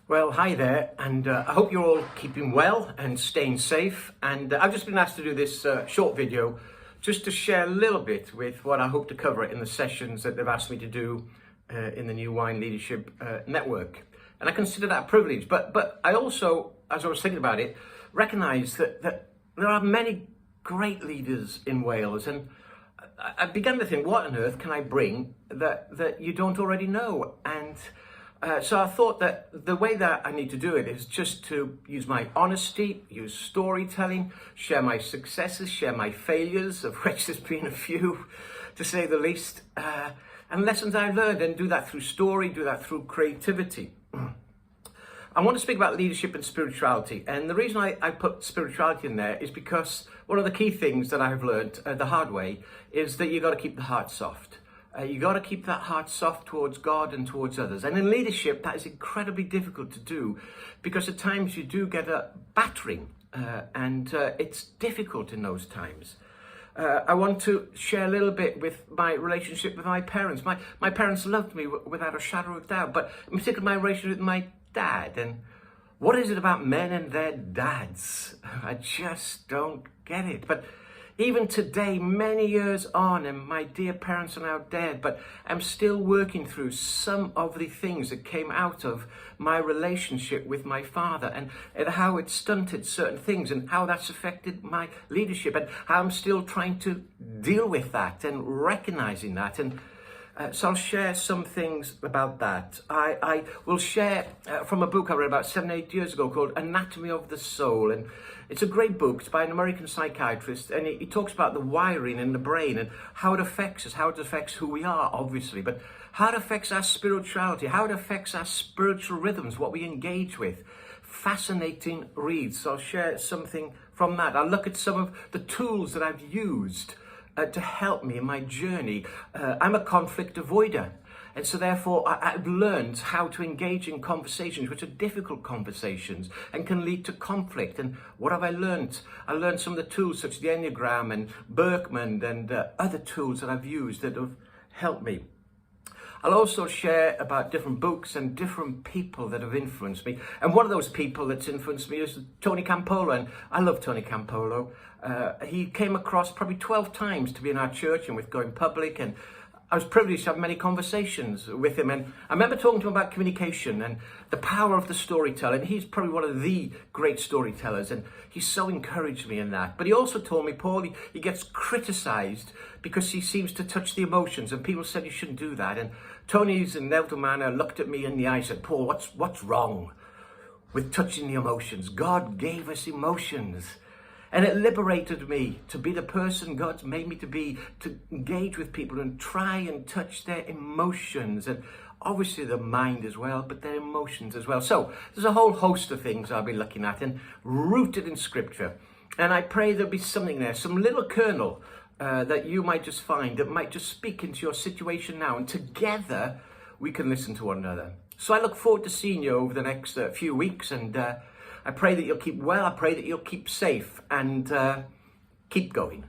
Well, hi there, and I hope you're all keeping well and staying safe. And I've just been asked to do this short video just to share a little bit with what I hope to cover in the sessions that they've asked me to do in the New Wine Leadership Network. And I consider that a privilege, but I also, as I was thinking about it, recognise that there are many great leaders in Wales, and I began to think, what on earth can I bring that you don't already know? And so I thought that the way that I need to do it is just to use my honesty, use storytelling, share my successes, share my failures, of which there's been a few, to say the least, and lessons I've learned, and do that through story, do that through creativity. I want to speak about leadership and spirituality, and the reason I put spirituality in there is because one of the key things that I've learned the hard way is that you got to keep the heart soft. You got to keep that heart soft towards God and towards others. And in leadership, that is incredibly difficult to do because at times you do get a battering and it's difficult in those times. I want to share a little bit with my relationship with my parents. My parents loved me without a shadow of doubt, but in particular my relationship with my dad. And what is it about men and their dads? I just don't get it. But even today, many years on, and my dear parents are now dead, but I'm still working through some of the things that came out of my relationship with my father, and how it stunted certain things, and how that's affected my leadership, and how I'm still trying to deal with that and recognizing that. And so I'll share some things about that. I will share from a book I read about 7-8 years ago called Anatomy of the Soul. And it's a great book. It's by an American psychiatrist. And he talks about the wiring in the brain and how it affects us, how it affects who we are, obviously, but how it affects our spirituality, how it affects our spiritual rhythms, what we engage with. Fascinating reads. So I'll share something from that. I'll look at some of the tools that I've used to help me in my journey. I'm a conflict avoider, and so therefore I've learned how to engage in conversations which are difficult conversations and can lead to conflict. And what have I learned? I learned some of the tools such as the Enneagram and Berkman and other tools that I've used that have helped me. I'll also share about different books and different people that have influenced me. And one of those people that's influenced me is Tony Campolo. And I love Tony Campolo. He came across probably 12 times to be in our church and with Going Public. And I was privileged to have many conversations with him. And I remember talking to him about communication and the power of the storyteller. And he's probably one of the great storytellers. And he so encouraged me in that. But he also told me, Paul, he gets criticized because he seems to touch the emotions. And people said you shouldn't do that. And Tony's inevitable manner looked at me in the eye and said, Paul, what's wrong with touching the emotions? God gave us emotions. And it liberated me to be the person God's made me to be, to engage with people and try and touch their emotions, and obviously the mind as well, but their emotions as well. So there's a whole host of things I'll be looking at and rooted in scripture. And I pray there'll be something there, some little kernel that you might just find that might just speak into your situation now, and together we can listen to one another. So I look forward to seeing you over the next few weeks, and I pray that you'll keep well. I pray that you'll keep safe and keep going.